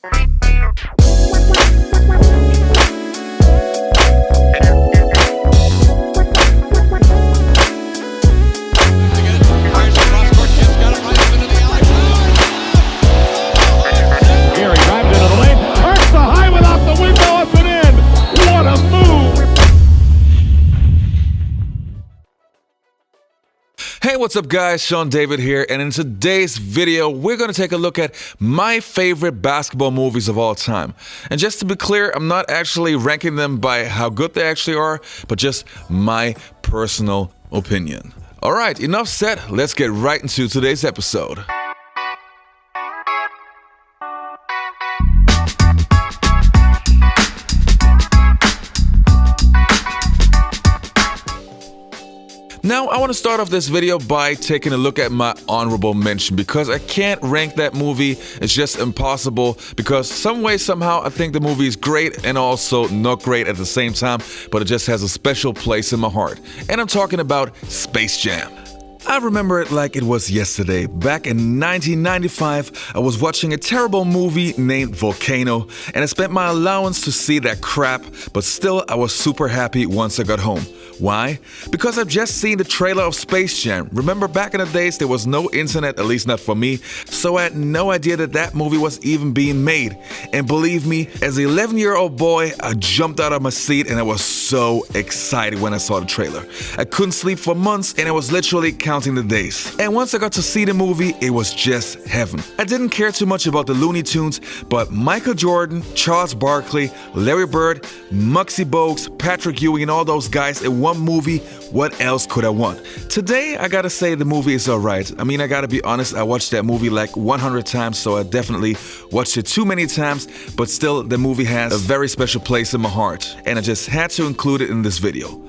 Hey, what's up guys, Sean David here, and in today's video, we're going to take a look at my favorite basketball movies of all time. And just to be clear, I'm not actually ranking them by how good they actually are, but just my personal opinion. Alright, enough said, let's get right into today's episode. Now, I want to start off this video by taking a look at my honorable mention because I can't rank that movie. It's just impossible because some way, somehow, I think the movie is great and also not great at the same time, but it just has a special place in my heart. And I'm talking about Space Jam. I remember it like it was yesterday. Back in 1995, I was watching a terrible movie named Volcano, and I spent my allowance to see that crap, but still I was super happy once I got home. Why? Because I've just seen the trailer of Space Jam. Remember back in the days there was no internet, at least not for me, so I had no idea that that movie was even being made. And believe me, as an 11-year-old boy, I jumped out of my seat and I was so excited when I saw the trailer. I couldn't sleep for months and I was literally counting the days. And once I got to see the movie, it was just heaven. I didn't care too much about the Looney Tunes, but Michael Jordan, Charles Barkley, Larry Bird, Muggsy Bogues, Patrick Ewing, and all those guys in one movie, what else could I want? Today, I gotta say the movie is alright. I mean, I gotta be honest, I watched that movie like 100 times, so I definitely watched it too many times, but still, the movie has a very special place in my heart, and I just had to include it in this video.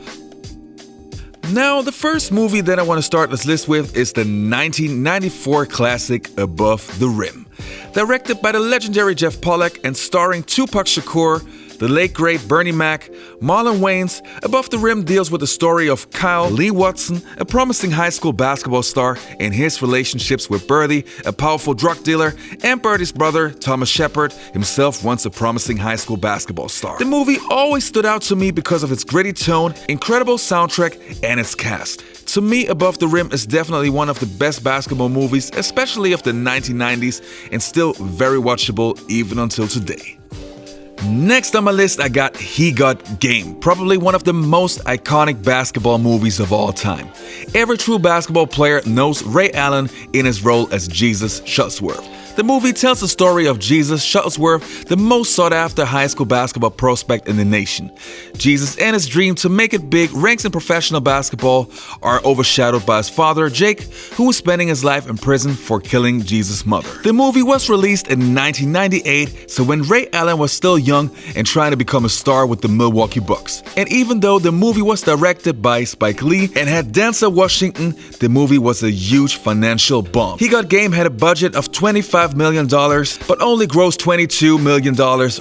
Now, the first movie that I want to start this list with is the 1994 classic Above the Rim. Directed by the legendary Jeff Pollack and starring Tupac Shakur, the late great Bernie Mac, Marlon Wayans, Above the Rim deals with the story of Kyle Lee Watson, a promising high school basketball star, and his relationships with Birdie, a powerful drug dealer, and Birdie's brother, Thomas Shepard, himself once a promising high school basketball star. The movie always stood out to me because of its gritty tone, incredible soundtrack, and its cast. To me, Above the Rim is definitely one of the best basketball movies, especially of the 1990s, and still very watchable even until today. Next on my list, I got He Got Game, probably one of the most iconic basketball movies of all time. Every true basketball player knows Ray Allen in his role as Jesus Shuttlesworth. The movie tells the story of Jesus Shuttlesworth, the most sought-after high school basketball prospect in the nation. Jesus and his dream to make it big ranks in professional basketball are overshadowed by his father, Jake, who was spending his life in prison for killing Jesus' mother. The movie was released in 1998, so when Ray Allen was still young and trying to become a star with the Milwaukee Bucks. And even though the movie was directed by Spike Lee and had Denzel Washington, the movie was a huge financial bomb. He Got Game had a budget of $25 million, but only grossed $22 million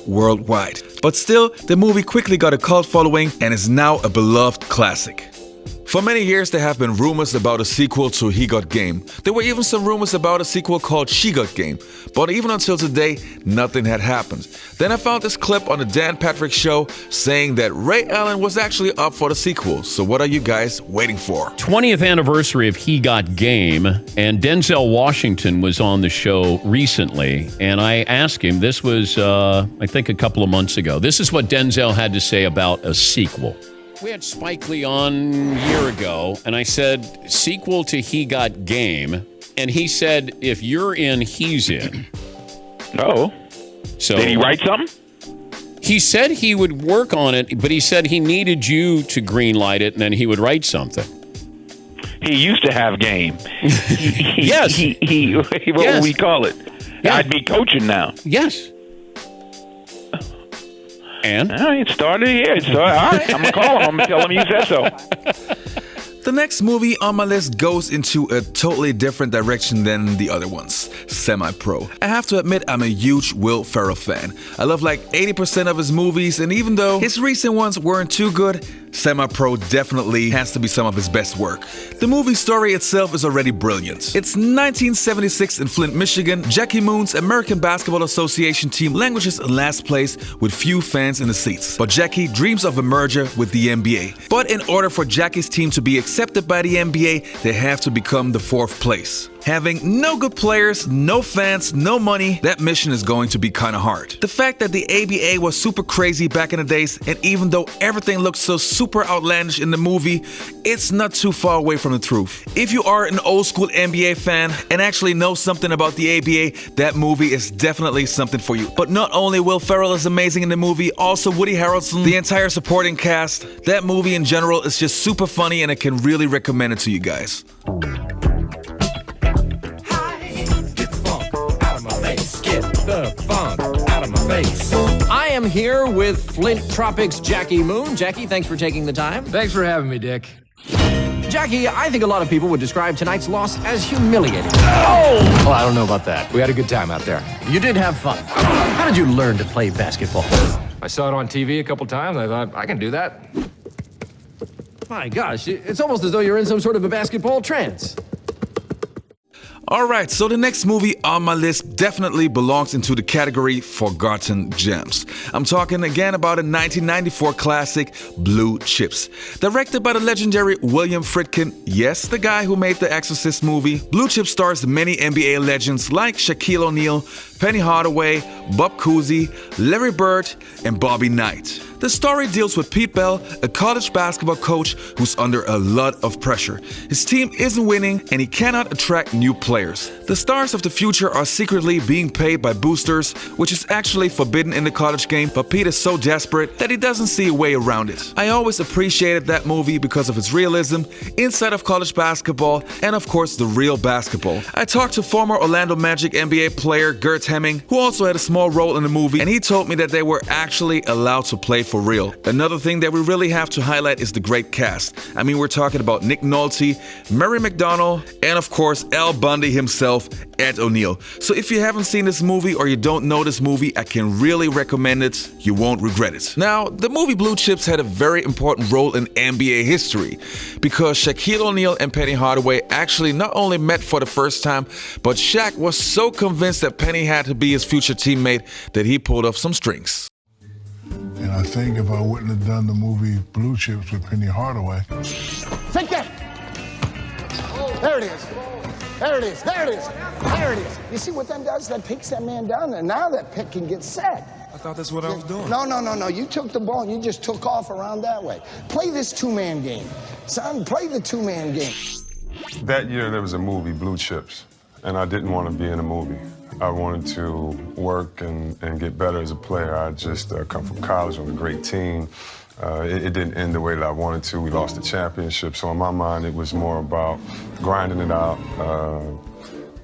worldwide. But still, the movie quickly got a cult following and is now a beloved classic. For many years, there have been rumors about a sequel to He Got Game. There were even some rumors about a sequel called She Got Game, but even until today, nothing had happened. Then I found this clip on the Dan Patrick Show saying that Ray Allen was actually up for the sequel. So what are you guys waiting for? 20th anniversary of He Got Game, and Denzel Washington was on the show recently, and I asked him, this was, I think a couple of months ago, this is what Denzel had to say about a sequel. We had Spike Lee on a year ago, and I said, sequel to He Got Game, and he said, if you're in, he's in. Oh. So did he write something? He said he would work on it, but he said he needed you to greenlight it, and then he would write something. He used to have game. Yes. What would we call it? Yeah. I'd be coaching now. Yes. And? It started here. All right, I'm going to call him. I'm going to tell him you said so. The next movie on my list goes into a totally different direction than the other ones, Semi-Pro. I have to admit I'm a huge Will Ferrell fan. I love like 80% of his movies, and even though his recent ones weren't too good, Semi-Pro definitely has to be some of his best work. The movie story itself is already brilliant. It's 1976 in Flint, Michigan. Jackie Moon's American Basketball Association team languishes in last place with few fans in the seats. But Jackie dreams of a merger with the NBA. But in order for Jackie's team to be accepted by the NBA, they have to become the 4th place. Having no good players, no fans, no money, that mission is going to be kinda hard. The fact that the ABA was super crazy back in the days, and even though everything looks so super outlandish in the movie, it's not too far away from the truth. If you are an old school NBA fan and actually know something about the ABA, that movie is definitely something for you. But not only Will Ferrell is amazing in the movie, also Woody Harrelson, the entire supporting cast. That movie in general is just super funny and I can really recommend it to you guys. The funk out of my face. I am here with Flint Tropics' Jackie Moon. Jackie, thanks for taking the time. Thanks for having me, Dick. Jackie, I think a lot of people would describe tonight's loss as humiliating. Oh, I don't know about that. We had a good time out there. You did have fun. How did you learn to play basketball? I saw it on TV a couple times. I thought, I can do that. My gosh, it's almost as though you're in some sort of a basketball trance. Alright, so the next movie on my list definitely belongs into the category Forgotten Gems. I'm talking again about a 1994 classic, Blue Chips. Directed by the legendary William Friedkin, yes, the guy who made the Exorcist movie. Blue Chips stars many NBA legends like Shaquille O'Neal, Penny Hardaway, Bob Cousy, Larry Bird, and Bobby Knight. The story deals with Pete Bell, a college basketball coach who's under a lot of pressure. His team isn't winning and he cannot attract new players. The stars of the future are secretly being paid by boosters, which is actually forbidden in the college game, but Pete is so desperate that he doesn't see a way around it. I always appreciated that movie because of its realism, inside of college basketball, and of course the real basketball. I talked to former Orlando Magic NBA player Gert Hemming, who also had a small role in the movie, and he told me that they were actually allowed to play for real. Another thing that we really have to highlight is the great cast. I mean, we're talking about Nick Nolte, Mary McDonnell, and of course Al Bundy himself, Ed O'Neill. So if you haven't seen this movie or you don't know this movie, I can really recommend it. You won't regret it. Now, the movie Blue Chips had a very important role in NBA history because Shaquille O'Neal and Penny Hardaway actually not only met for the first time, but Shaq was so convinced that Penny had to be his future teammate that he pulled off some strings. And I think if I wouldn't have done the movie Blue Chips with Penny Hardaway. Take that! There it is. There it is. There it is. There it is. You see what that does? That picks that man down there. Now that pick can get set. I thought that's what I was doing. No. You took the ball and you just took off around that way. Play this two-man game. Son, play the two-man game. That year there was a movie, Blue Chips, and I didn't want to be in a movie. I wanted to work and get better as a player. I just come from college on a great team. It didn't end the way that I wanted to. We lost the championship. So in my mind, it was more about grinding it out,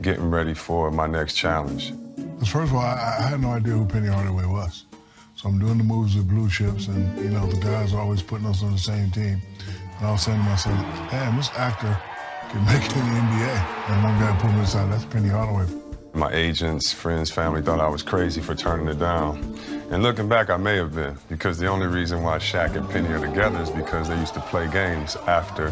getting ready for my next challenge. First of all, I had no idea who Penny Hardaway was. So I'm doing the moves with Blue Chips, and you know, the guys are always putting us on the same team. And I was saying to myself, damn, this actor can make it in the NBA. And one guy pulled me aside, that's Penny Hardaway. My agents, friends, family thought I was crazy for turning it down. And looking back, I may have been, because the only reason why Shaq and Penny are together is because they used to play games after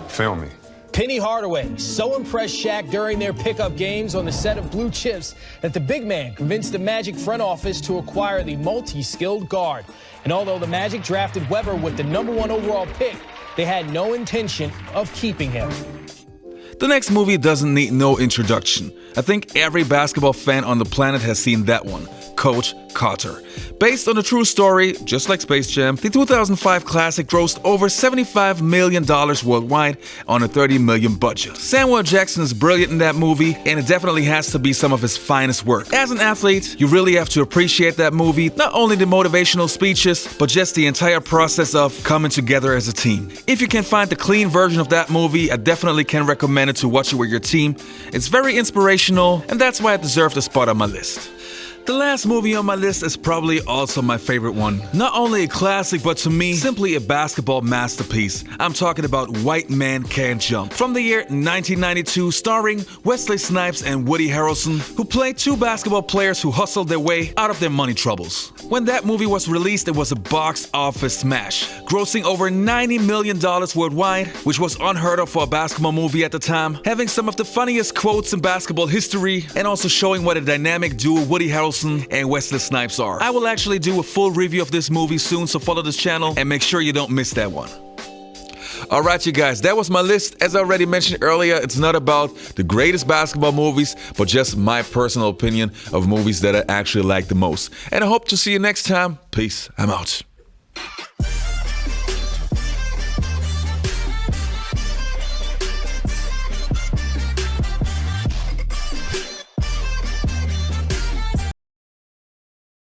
filming. Penny Hardaway so impressed Shaq during their pickup games on the set of Blue Chips that the big man convinced the Magic front office to acquire the multi-skilled guard. And although the Magic drafted Webber with the #1 overall pick, they had no intention of keeping him. The next movie doesn't need no introduction. I think every basketball fan on the planet has seen that one, Coach Carter. Based on a true story, just like Space Jam, the 2005 classic grossed over $75 million worldwide on a $30 million budget. Samuel Jackson is brilliant in that movie, and it definitely has to be some of his finest work. As an athlete, you really have to appreciate that movie, not only the motivational speeches, but just the entire process of coming together as a team. If you can find the clean version of that movie, I definitely can recommend it to watch it with your team. It's very inspirational, and that's why it deserved a spot on my list. The last movie on my list is probably also my favorite one. Not only a classic, but to me, simply a basketball masterpiece. I'm talking about White Man Can't Jump. From the year 1992, starring Wesley Snipes and Woody Harrelson, who played two basketball players who hustled their way out of their money troubles. When that movie was released, it was a box office smash, grossing over $90 million worldwide, which was unheard of for a basketball movie at the time, having some of the funniest quotes in basketball history, and also showing what a dynamic duo Woody Harrelson and Wesley Snipes are. I will actually do a full review of this movie soon, so follow this channel and make sure you don't miss that one. Alright you guys, that was my list. As I already mentioned earlier, it's not about the greatest basketball movies, but just my personal opinion of movies that I actually like the most. And I hope to see you next time. Peace. I'm out.